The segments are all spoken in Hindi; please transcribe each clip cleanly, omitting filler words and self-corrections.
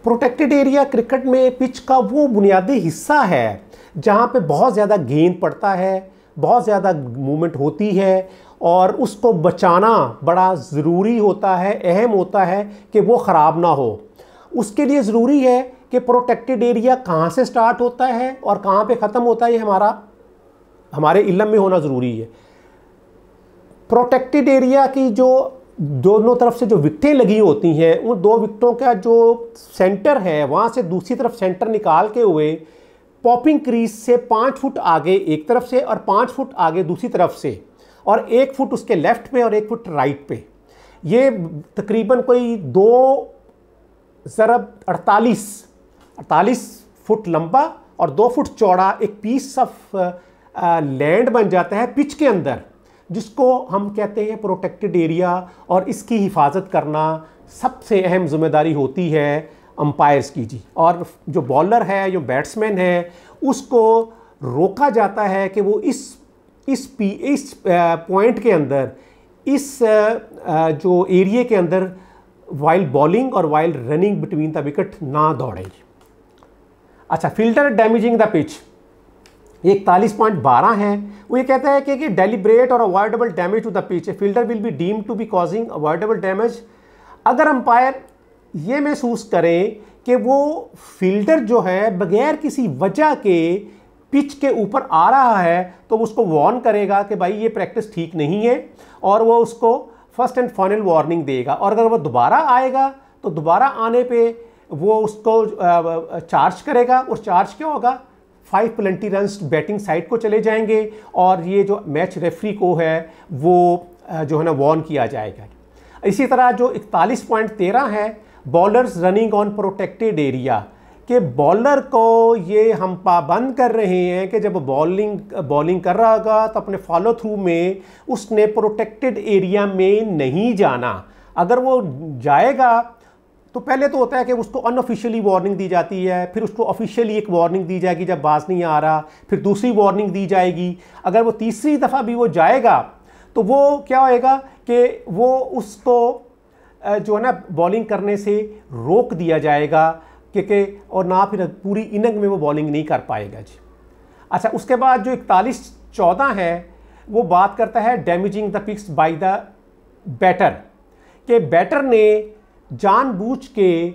प्रोटेक्टेड एरिया क्रिकेट में पिच का वो बुनियादी हिस्सा है जहाँ पे बहुत ज़्यादा गेंद पड़ता है, बहुत ज़्यादा मूवमेंट होती है और उसको बचाना बड़ा ज़रूरी होता है, अहम होता है कि वो ख़राब ना हो। उसके लिए ज़रूरी है कि प्रोटेक्टेड एरिया कहाँ से स्टार्ट होता है और कहाँ पे ख़त्म होता है, ये हमारे इल्म में होना ज़रूरी है। प्रोटेक्टेड एरिया की जो दोनों तरफ से जो विकटें लगी होती हैं, उन दो विकटों का जो सेंटर है वहाँ से दूसरी तरफ सेंटर निकाल के हुए पॉपिंग क्रीज से 5 फुट आगे एक तरफ से और 5 फुट आगे दूसरी तरफ से और 1 फुट उसके लेफ़्ट पे और 1 फुट राइट पे, ये तकरीबन कोई 2 ज़रब 48 फुट लंबा और 2 फुट चौड़ा एक पीस ऑफ लैंड बन जाता है पिच के अंदर, जिसको हम कहते हैं प्रोटेक्टेड एरिया। और इसकी हिफाजत करना सबसे अहम जिम्मेदारी होती है अंपायर्स की जी। और जो बॉलर है, जो बैट्समैन है, उसको रोका जाता है कि वो इस पॉइंट के अंदर, इस जो एरिया के अंदर वाइल बॉलिंग और while running between the wicket ना दौड़े। अच्छा, फिल्टर डैमेजिंग द पिच 41.12 है। वो ये कहता है कि डेलिब्रेट और avoidable damage to the pitch, fielder will be deemed to be causing avoidable damage. अगर अंपायर ये महसूस करें कि वो फील्डर जो है बगैर किसी वजह के पिच के ऊपर आ रहा है, तो उसको वार्न करेगा कि भाई ये प्रैक्टिस ठीक नहीं है और वो उसको फर्स्ट एंड फाइनल वार्निंग देगा। और अगर वो दोबारा आएगा तो दोबारा आने पे वो उसको चार्ज करेगा, और चार्ज क्या होगा, 5 पेनल्टी रन्स बैटिंग साइड को चले जाएंगे और ये जो मैच रेफरी को है वो जो है ना वार्न किया जाएगा। इसी तरह जो 41.13 है, bowlers running on protected area, कि बॉलर को ये हम पाबंद कर रहे हैं कि जब बॉलिंग कर रहा होगा तो अपने फॉलो थ्रू में उसने प्रोटेक्टेड एरिया में नहीं जाना। अगर वो जाएगा तो पहले तो होता है कि उसको अनऑफिशियली वार्निंग दी जाती है, फिर उसको ऑफिशियली एक वार्निंग दी जाएगी जब बाज नहीं आ रहा, फिर दूसरी वार्निंग दी जाएगी। अगर वो तीसरी दफ़ा भी वो जाएगा तो वो क्या होएगा कि वो उसको जो है ना बॉलिंग करने से रोक दिया जाएगा, क्योंकि और ना फिर पूरी इनिंग में वो बॉलिंग नहीं कर पाएगा जी। अच्छा, उसके बाद जो 41.14 है वो बात करता है damaging the pitch by the batter, कि बैटर ने जानबूझ के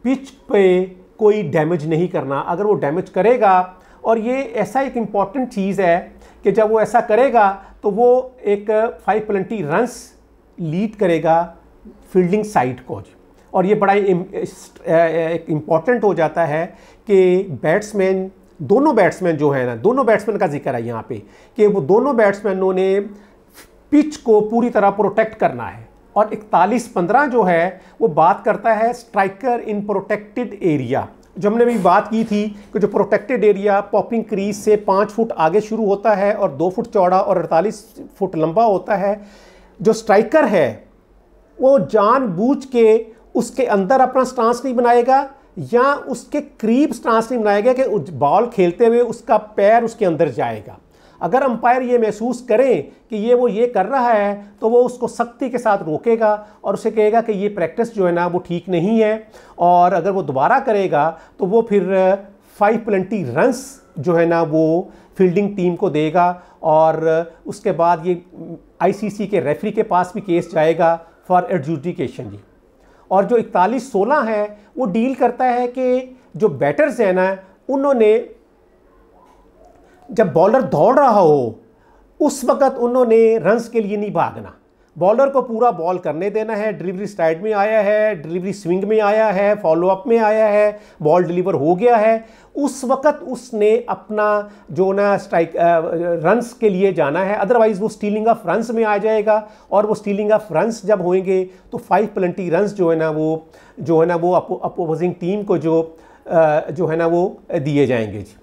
पिच पे कोई डैमेज नहीं करना। अगर वो डैमेज करेगा, और ये ऐसा एक इम्पॉर्टेंट चीज़ है कि जब वो ऐसा करेगा तो वो एक 5 पेनल्टी रन्स लीड करेगा फील्डिंग साइड को। और ये बड़ा एक इम्पॉर्टेंट हो जाता है कि बैट्समैन, दोनों बैट्समैन जो है ना, दोनों बैट्समैन का जिक्र है यहाँ पे कि वो दोनों बैट्समैनों ने पिच को पूरी तरह प्रोटेक्ट करना है। और 41.15 जो है वो बात करता है स्ट्राइकर इन प्रोटेक्टेड एरिया, जो हमने भी बात की थी कि जो प्रोटेक्टेड एरिया पॉपिंग क्रीज से 5 फुट आगे शुरू होता है और 2 फुट चौड़ा और 48 फुट लंबा होता है। जो स्ट्राइकर है वो जानबूझ के उसके अंदर अपना स्टांस नहीं बनाएगा या उसके करीब स्टांस नहीं बनाएगा कि बॉल खेलते हुए उसका पैर उसके अंदर जाएगा। अगर अंपायर ये महसूस करें कि वो ये कर रहा है तो वो उसको सख्ती के साथ रोकेगा और उसे कहेगा कि ये प्रैक्टिस जो है ना वो ठीक नहीं है, और अगर वो दोबारा करेगा तो वो फिर 5 पेनल्टी रन्स जो है ना वो फील्डिंग टीम को देगा। और उसके बाद ये आईसीसी के रेफरी के पास भी केस जाएगा फॉर एडजुडिकेशन जी। और जो 41.16 है वो डील करता है कि जो बैटर्स हैं ना, उन्होंने जब बॉलर दौड़ रहा हो उस वक़्त उन्होंने रन्स के लिए नहीं भागना, बॉलर को पूरा बॉल करने देना है। डिलीवरी स्ट्राइड में आया है, डिलीवरी स्विंग में आया है, फॉलो अप में आया है, बॉल डिलीवर हो गया है, उस वक़्त उसने अपना जो ना स्ट्राइक रन्स के लिए जाना है। अदरवाइज़ वो स्टीलिंग ऑफ रन्स में आ जाएगा, और वो स्टीलिंग ऑफ रन्स जब होंगे तो 5 पेनल्टी रन्स जो है ना वो अपोजिंग टीम को जो है ना वो दिए जाएंगे जी।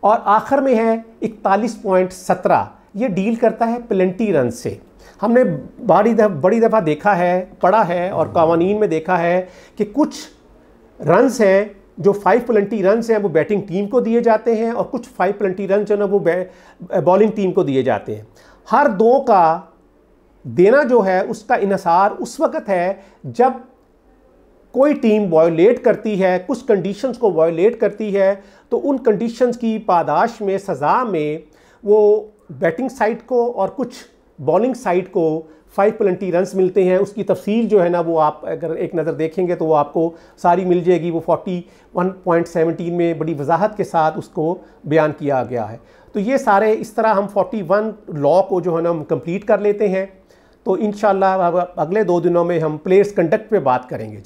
और आखिर में है 41.17, ये डील करता है पेनल्टी रन से। हमने बड़ी दफ़ा देखा है, पढ़ा है और कावानीन में देखा है कि कुछ रन्स हैं जो 5 पेनल्टी रन्स हैं वो बैटिंग टीम को दिए जाते हैं, और कुछ 5 पेनल्टी रन जो है ना वो बॉलिंग टीम को दिए जाते हैं। हर दो का देना जो है उसका इन्हिसार उस वक़्त है जब कोई टीम वायोलेट करती है, कुछ कंडीशंस को वायोलेट करती है, तो उन कंडीशंस की पादाश में, सज़ा में वो बैटिंग साइड को और कुछ बॉलिंग साइड को 5 पेनल्टी रन्स मिलते हैं। उसकी तफसील जो है ना वो आप अगर एक नज़र देखेंगे तो वो आपको सारी मिल जाएगी। वो 41.17 में बड़ी वजाहत के साथ उसको बयान किया गया है। तो ये सारे इस तरह हम 41 लॉ को जो है ना हम कंप्लीट कर लेते हैं। तो इंशाल्लाह अगले 2 दिनों में हम प्लेयर्स कंडक्ट पे बात करेंगे जी।